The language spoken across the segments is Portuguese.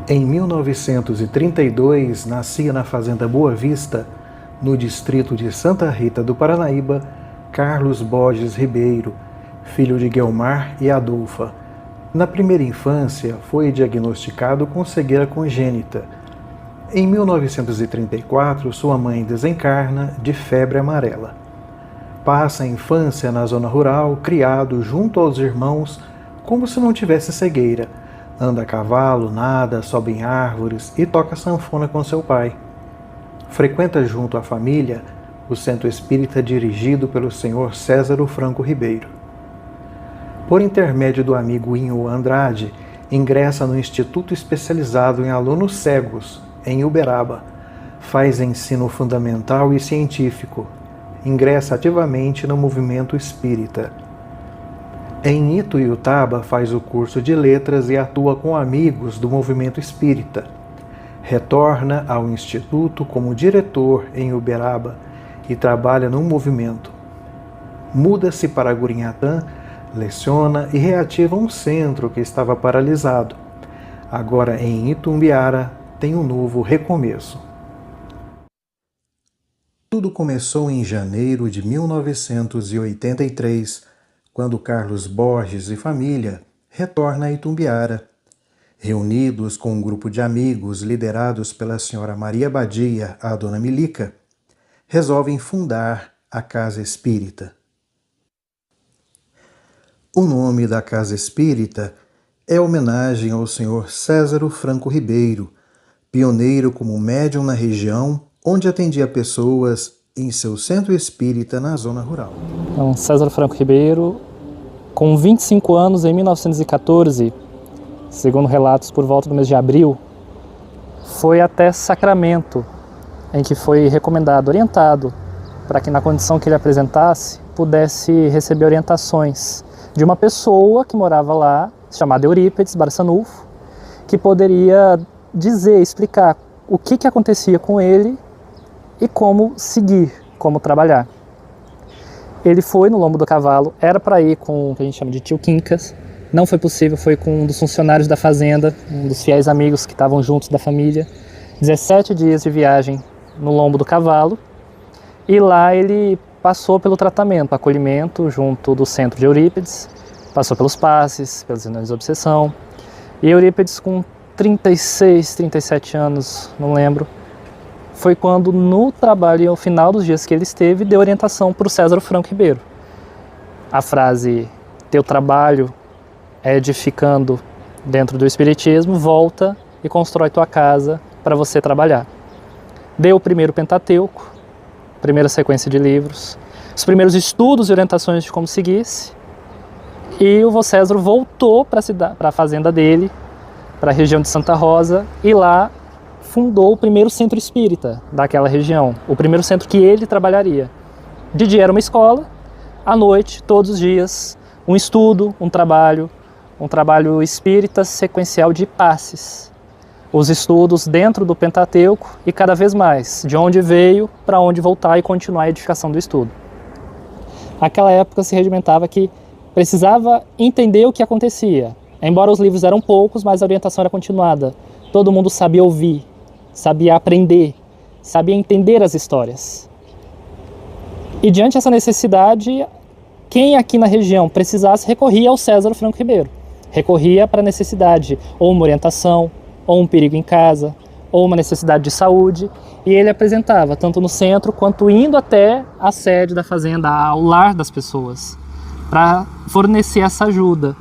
Em 1932, nascia na Fazenda Boa Vista, no distrito de Santa Rita do Paranaíba, Carlos Borges Ribeiro, filho de Guelmar e Adolfa. Na primeira infância, foi diagnosticado com cegueira congênita. Em 1934, sua mãe desencarna de febre amarela. Passa a infância na zona rural, criado junto aos irmãos, como se não tivesse cegueira. Anda a cavalo, nada, sobe em árvores e toca sanfona com seu pai. Frequenta junto à família o centro espírita dirigido pelo senhor Césaro Franco Ribeiro. Por intermédio do amigo Inho Andrade, ingressa no Instituto Especializado em Alunos Cegos, em Uberaba. Faz ensino fundamental e científico. Ingressa ativamente no movimento espírita. Em Ituiutaba faz o curso de letras e atua com amigos do movimento espírita. Retorna ao Instituto como diretor em Uberaba e trabalha no movimento. Muda-se para Gurinhatã, leciona e reativa um centro que estava paralisado. Agora em Itumbiara tem um novo recomeço. Tudo começou em janeiro de 1983, quando Carlos Borges e família retorna a Itumbiara. Reunidos com um grupo de amigos liderados pela senhora Maria Badia, a dona Milica, resolvem fundar a Casa Espírita. O nome da Casa Espírita é homenagem ao senhor Césaro Franco Ribeiro, pioneiro como médium na região, onde atendia pessoas em seu centro espírita na zona rural. Então, Césaro Franco Ribeiro, com 25 anos, em 1914, segundo relatos por volta do mês de abril, foi até Sacramento, em que foi recomendado, orientado, para que na condição que ele apresentasse, pudesse receber orientações de uma pessoa que morava lá, chamada Eurípedes Barçanufo, que poderia dizer, explicar o que acontecia com ele e como seguir, como trabalhar. Ele foi no lombo do cavalo, era para ir com o que a gente chama de tio Quincas, não foi possível, foi com um dos funcionários da fazenda, um dos fiéis amigos que estavam juntos da família. 17 dias de viagem no lombo do cavalo, e lá ele passou pelo tratamento, acolhimento junto do centro de Eurípedes, passou pelos passes, pelas reuniões de obsessão, e Eurípedes com 36, 37 anos, não lembro, foi quando no trabalho, ao final dos dias que ele esteve, deu orientação para o Césaro Franco Ribeiro. A frase, teu trabalho é edificando dentro do Espiritismo, volta e constrói tua casa para você trabalhar. Deu o primeiro Pentateuco, primeira sequência de livros, os primeiros estudos e orientações de como seguisse, e o vô César voltou para a fazenda dele, para a região de Santa Rosa, e lá fundou o primeiro centro espírita daquela região, o primeiro centro que ele trabalharia. De dia era uma escola, à noite, todos os dias, um estudo, um trabalho espírita sequencial de passes. Os estudos dentro do Pentateuco e cada vez mais, de onde veio, para onde voltar e continuar a edificação do estudo. Naquela época se regimentava que precisava entender o que acontecia. Embora os livros eram poucos, mas a orientação era continuada. Todo mundo sabia ouvir, sabia aprender, sabia entender as histórias. E diante dessa necessidade, quem aqui na região precisasse recorria ao César Franco Ribeiro. Recorria para a necessidade, ou uma orientação, ou um perigo em casa, ou uma necessidade de saúde, e ele apresentava, tanto no centro, quanto indo até a sede da fazenda, ao lar das pessoas, para fornecer essa ajuda,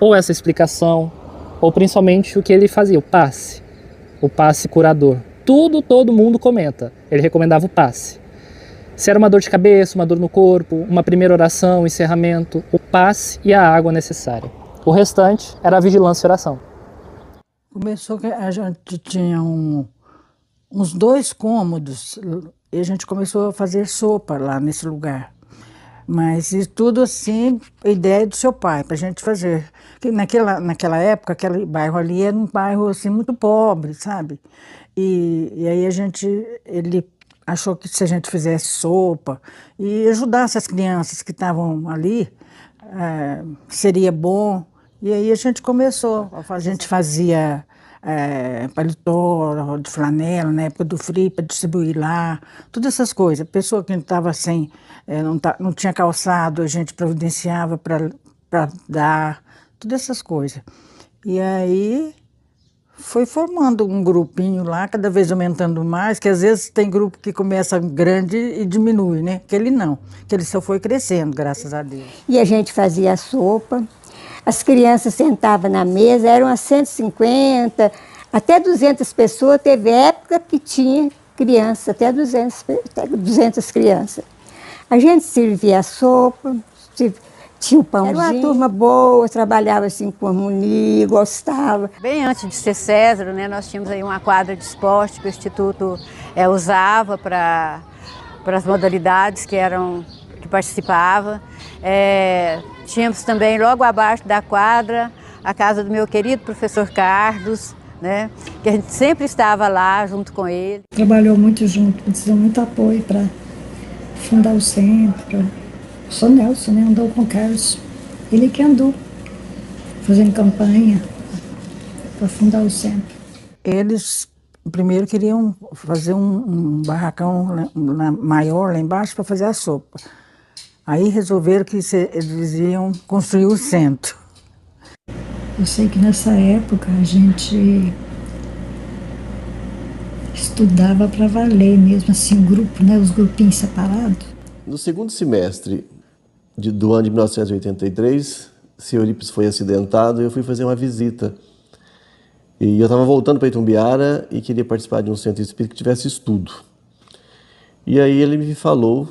ou essa explicação, ou principalmente o que ele fazia, o passe curador. Tudo, todo mundo comenta, ele recomendava o passe. Se era uma dor de cabeça, uma dor no corpo, uma primeira oração, um encerramento, o passe e a água necessária. O restante era a vigilância e oração. Começou que a gente tinha uns 2 cômodos e a gente começou a fazer sopa lá nesse lugar. Mas e tudo assim, a ideia do seu pai, para a gente fazer. Porque naquela época, aquele bairro ali era um bairro assim, muito pobre, sabe? E aí ele achou que se a gente fizesse sopa e ajudasse as crianças que estavam ali, seria bom. E aí a gente começou, a gente fazia paletó de flanela na época do frio para distribuir lá, todas essas coisas. Pessoa que estava sem, não tinha calçado, a gente providenciava para dar, todas essas coisas. E aí foi formando um grupinho lá, cada vez aumentando mais, que às vezes tem grupo que começa grande e diminui, né? Aquele não, aquele só foi crescendo, graças a Deus. E a gente fazia a sopa, as crianças sentavam na mesa, eram umas 150, até 200 pessoas, teve época que tinha criança, até 200 crianças. A gente servia a sopa, tinha o pãozinho. Era uma turma boa, trabalhava assim com harmonia, gostava. Bem antes de ser César, né, nós tínhamos aí uma quadra de esporte que o Instituto usava para as modalidades que participava. Tínhamos também, logo abaixo da quadra, a casa do meu querido professor Carlos, né, que a gente sempre estava lá junto com ele. Trabalhou muito junto, precisou muito apoio para fundar o centro. O Sr. Nelson, né, andou com o Carlos, ele que andou fazendo campanha para fundar o centro. Eles primeiro queriam fazer um barracão maior lá embaixo para fazer a sopa. Aí resolveram que eles iam construir o centro. Eu sei que nessa época a gente estudava para valer mesmo, assim, grupo, né, os grupinhos separados. No segundo semestre do ano de 1983, o senhor Eurípides foi acidentado e eu fui fazer uma visita. E eu estava voltando para Itumbiara e queria participar de um centro espírita que tivesse estudo. E aí ele me falou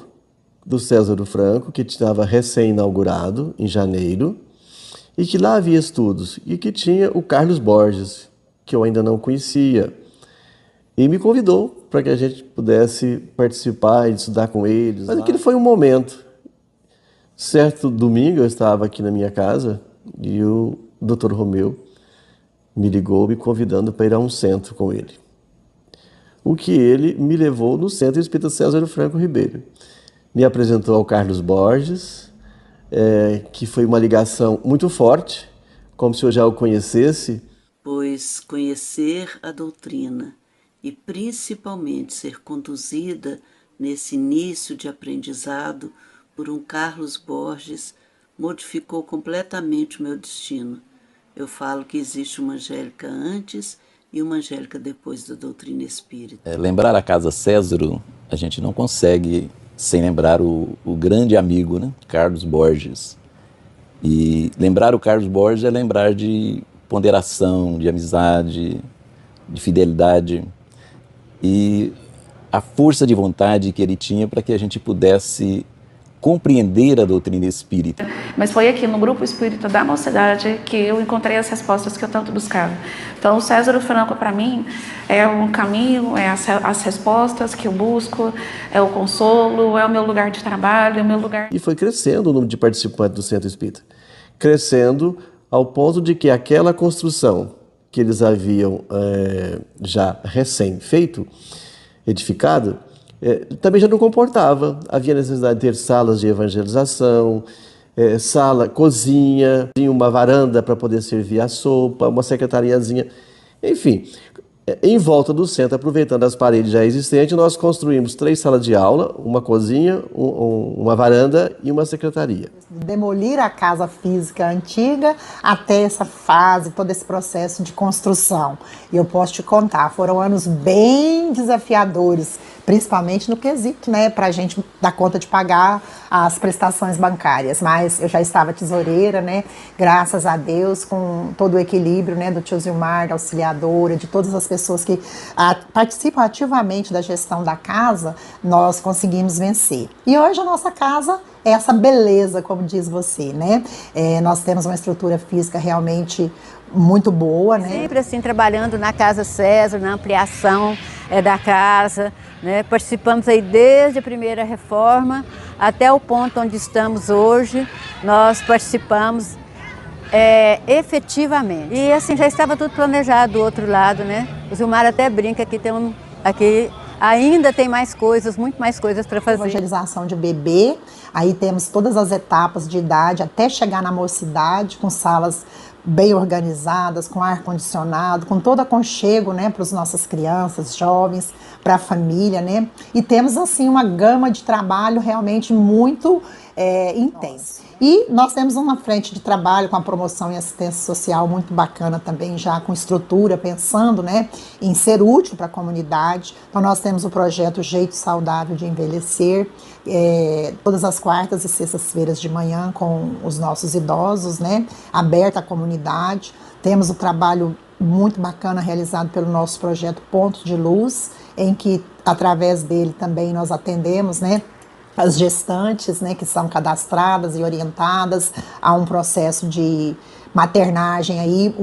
do César Franco, que estava recém-inaugurado em janeiro, e que lá havia estudos, e que tinha o Carlos Borges, que eu ainda não conhecia. E me convidou para que a gente pudesse participar e estudar com eles. Mas aquele foi um momento. Certo domingo eu estava aqui na minha casa e o Dr. Romeu me ligou me convidando para ir a um centro com ele. O que ele me levou no Centro Espírita César Franco Ribeiro. Me apresentou ao Carlos Borges, que foi uma ligação muito forte, como se eu já o conhecesse. Pois conhecer a doutrina e principalmente ser conduzida nesse início de aprendizado por um Carlos Borges modificou completamente o meu destino. Eu falo que existe uma Angélica antes e uma Angélica depois da doutrina espírita. Lembrar a Casa Césaro, a gente não consegue sem lembrar o grande amigo, né? Carlos Borges. E lembrar o Carlos Borges é lembrar de ponderação, de amizade, de fidelidade e a força de vontade que ele tinha para que a gente pudesse compreender a doutrina espírita. Mas foi aqui no Grupo Espírita da Mocidade que eu encontrei as respostas que eu tanto buscava. Então o César Franco para mim é um caminho, é as respostas que eu busco, é o consolo, é o meu lugar de trabalho, é o meu lugar... E foi crescendo o número de participantes do Centro Espírita. Crescendo ao ponto de que aquela construção que eles haviam já recém-feito, edificado, também já não comportava. Havia necessidade de ter salas de evangelização, sala, cozinha, tinha uma varanda para poder servir a sopa, uma secretariazinha, enfim. Em volta do centro, aproveitando as paredes já existentes, nós construímos 3 salas de aula, uma cozinha, uma varanda e uma secretaria. Demolir a casa física antiga até essa fase, todo esse processo de construção. E eu posso te contar, foram anos bem desafiadores, principalmente no quesito, né, para a gente dar conta de pagar as prestações bancárias. Mas eu já estava tesoureira, né, graças a Deus, com todo o equilíbrio, né, do tio Zilmar, da auxiliadora, de todas as pessoas que participam ativamente da gestão da casa, nós conseguimos vencer. E hoje a nossa casa é essa beleza, como diz você, né? Nós temos uma estrutura física realmente muito boa, né? Sempre assim, trabalhando na Casa César, na ampliação da casa, né? Participamos aí desde a primeira reforma até o ponto onde estamos hoje, nós participamos efetivamente. E assim, já estava tudo planejado do outro lado, né? O Zilmar até brinca que aqui ainda tem mais coisas, muito mais coisas para fazer. Evangelização de bebê, aí temos todas as etapas de idade até chegar na mocidade, com salas bem organizadas, com ar-condicionado, com todo aconchego, né, para as nossas crianças, jovens, para a família, né? E temos, assim, uma gama de trabalho realmente muito intensa. E nós temos uma frente de trabalho com a promoção e assistência social muito bacana também, já com estrutura, pensando, né, em ser útil para a comunidade. Então nós temos o projeto Jeito Saudável de Envelhecer, todas as quartas e sextas-feiras de manhã com os nossos idosos, né, aberta à comunidade. Temos o trabalho muito bacana realizado pelo nosso projeto Ponto de Luz, em que através dele também nós atendemos, né, as gestantes, né, que são cadastradas e orientadas a um processo de maternagem aí,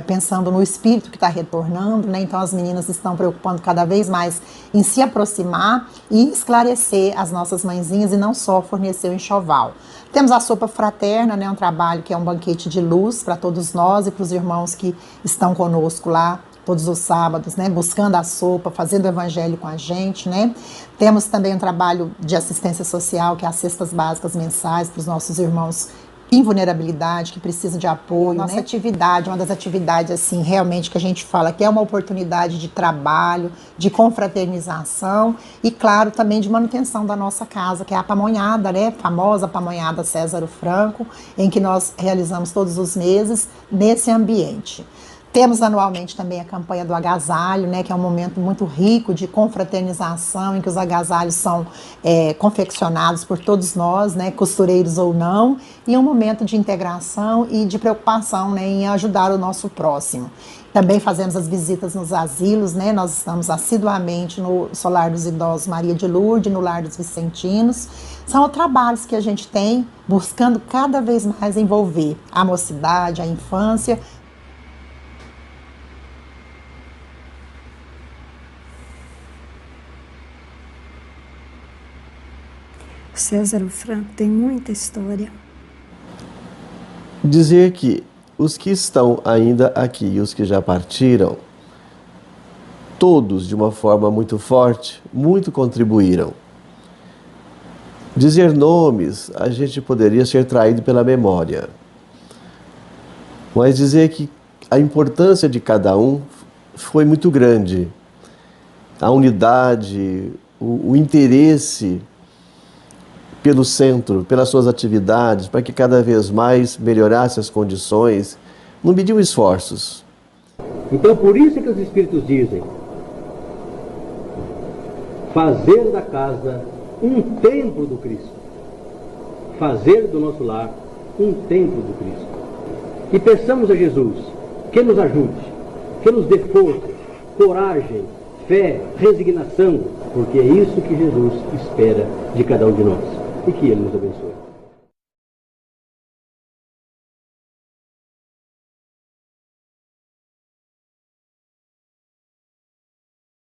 pensando no espírito que está retornando, né? Então as meninas estão preocupando cada vez mais em se aproximar e esclarecer as nossas mãezinhas e não só fornecer o enxoval. Temos a sopa fraterna, né, um trabalho que é um banquete de luz para todos nós e para os irmãos que estão conosco lá todos os sábados, né, buscando a sopa, fazendo o evangelho com a gente, né. Temos também um trabalho de assistência social, que é as cestas básicas mensais para os nossos irmãos em vulnerabilidade, que precisam de apoio. Nossa atividade, uma das atividades, assim, realmente que a gente fala que é uma oportunidade de trabalho, de confraternização e, claro, também de manutenção da nossa casa, que é a pamonhada, né, famosa pamonhada César Franco, em que nós realizamos todos os meses nesse ambiente. Temos anualmente também a campanha do agasalho, né, que é um momento muito rico de confraternização, em que os agasalhos são confeccionados por todos nós, né, costureiros ou não, e um momento de integração e de preocupação, né, em ajudar o nosso próximo. Também fazemos as visitas nos asilos, né, nós estamos assiduamente no Solar dos Idosos Maria de Lourdes, no Lar dos Vicentinos. São trabalhos que a gente tem buscando cada vez mais envolver a mocidade, a infância. César Franco tem muita história. Dizer que os que estão ainda aqui e os que já partiram, todos de uma forma muito forte, muito contribuíram. Dizer nomes, a gente poderia ser traído pela memória. Mas dizer que a importância de cada um foi muito grande. A unidade, o interesse pelo centro, pelas suas atividades, para que cada vez mais melhorasse as condições, não mediu esforços. Então, por isso que os Espíritos dizem: fazer da casa um templo do Cristo. Fazer do nosso lar um templo do Cristo. E peçamos a Jesus que nos ajude, que nos dê força, coragem, fé, resignação, porque é isso que Jesus espera de cada um de nós. E que Ele nos abençoe.